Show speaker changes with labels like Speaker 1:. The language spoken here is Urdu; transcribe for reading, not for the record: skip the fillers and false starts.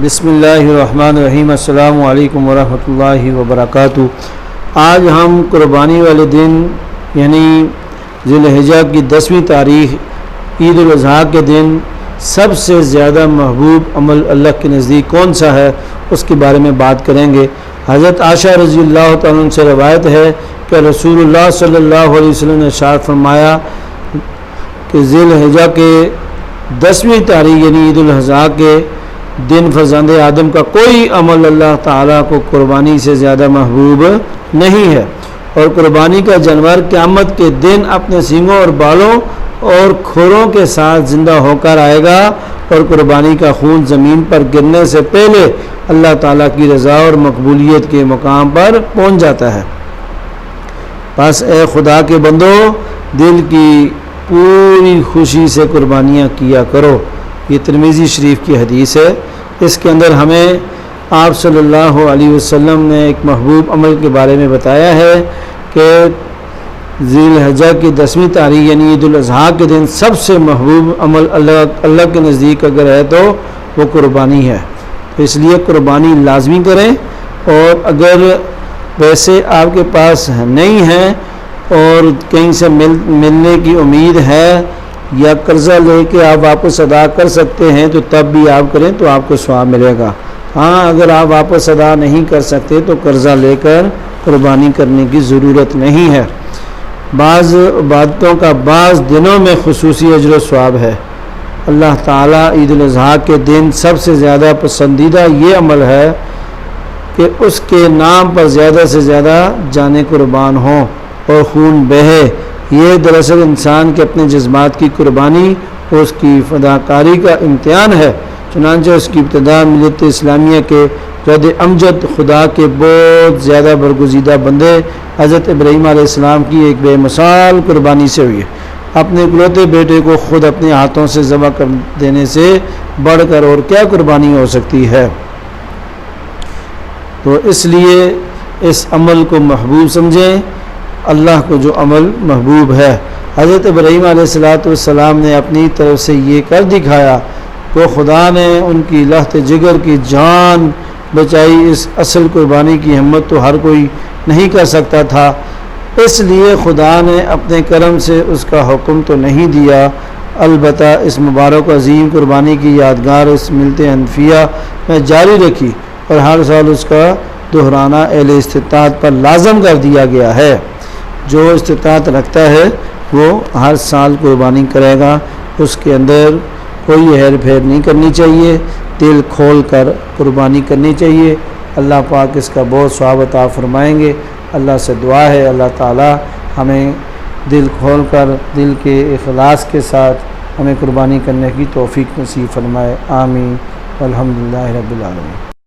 Speaker 1: بسم اللہ الرحمن الرحیم۔ السلام علیکم ورحمۃ اللہ وبرکاتہ۔ آج ہم قربانی والے دن یعنی ذی الحجہ کی 10ویں تاریخ عید الاضحیٰ کے دن سب سے زیادہ محبوب عمل اللہ کے نزدیک کون سا ہے اس کے بارے میں بات کریں گے۔ حضرت عائشہ رضی اللہ تعالیٰ عنہ سے روایت ہے کہ رسول اللہ صلی اللہ علیہ وسلم نے ارشاد فرمایا کہ ذی الحجہ کے 10ویں تاریخ یعنی عید الاضحیٰ کے دن فرزند آدم کا کوئی عمل اللہ تعالیٰ کو قربانی سے زیادہ محبوب نہیں ہے، اور قربانی کا جانور قیامت کے دن اپنے سینگوں اور بالوں اور کھروں کے ساتھ زندہ ہو کر آئے گا، اور قربانی کا خون زمین پر گرنے سے پہلے اللہ تعالیٰ کی رضا اور مقبولیت کے مقام پر پہنچ جاتا ہے۔ بس اے خدا کے بندو، دل کی پوری خوشی سے قربانیاں کیا کرو۔ یہ ترمذی شریف کی حدیث ہے۔ اس کے اندر ہمیں آپ صلی اللہ علیہ وسلم نے ایک محبوب عمل کے بارے میں بتایا ہے کہ ذی الحجہ کی 10ویں تاریخ یعنی عید الاضحیٰ کے دن سب سے محبوب عمل اللہ کے نزدیک اگر ہے تو وہ قربانی ہے، تو اس لیے قربانی لازمی کریں، اور اگر ویسے آپ کے پاس نہیں ہے اور کہیں سے ملنے کی امید ہے یا قرضہ لے کے آپ واپس ادا کر سکتے ہیں تو تب بھی آپ کریں تو آپ کو ثواب ملے گا۔ ہاں، اگر آپ واپس ادا نہیں کر سکتے تو قرضہ لے کر قربانی کرنے کی ضرورت نہیں ہے۔ بعض عبادتوں کا بعض دنوں میں خصوصی اجر و ثواب ہے۔ اللہ تعالیٰ عید الاضحیٰ کے دن سب سے زیادہ پسندیدہ یہ عمل ہے کہ اس کے نام پر زیادہ سے زیادہ جانیں قربان ہوں اور خون بہے۔ یہ دراصل انسان کے اپنے جذبات کی قربانی اور اس کی فداکاری کا امتحان ہے۔ چنانچہ اس کی ابتدا ملت اسلامیہ کے رد امجد خدا کے بہت زیادہ برگزیدہ بندے حضرت ابراہیم علیہ السلام کی ایک بے مثال قربانی سے ہوئی ہے۔ اپنے اکلوتے بیٹے کو خود اپنے ہاتھوں سے ذبح کر دینے سے بڑھ کر اور کیا قربانی ہو سکتی ہے؟ تو اس لیے اس عمل کو محبوب سمجھیں، اللہ کو جو عمل محبوب ہے۔ حضرت ابراہیم علیہ السلام نے اپنی طرف سے یہ کر دکھایا کہ خدا نے ان کی لہت جگر کی جان بچائی۔ اس اصل قربانی کی ہمت تو ہر کوئی نہیں کر سکتا تھا، اس لیے خدا نے اپنے کرم سے اس کا حکم تو نہیں دیا، البتہ اس مبارک عظیم قربانی کی یادگار اس ملت حنفیہ میں جاری رکھی، اور ہر سال اس کا دہرانا اہل استطاعت پر لازم کر دیا گیا ہے۔ جو استطاعت رکھتا ہے وہ ہر سال قربانی کرے گا، اس کے اندر کوئی ہیر پھیر نہیں کرنی چاہیے، دل کھول کر قربانی کرنی چاہیے۔ اللہ پاک اس کا بہت ثواب عطا فرمائیں گے۔ اللہ سے دعا ہے اللہ تعالی ہمیں دل کھول کر دل کے اخلاص کے ساتھ ہمیں قربانی کرنے کی توفیق نصیب فرمائے۔ آمین والحمدللہ رب العالمین۔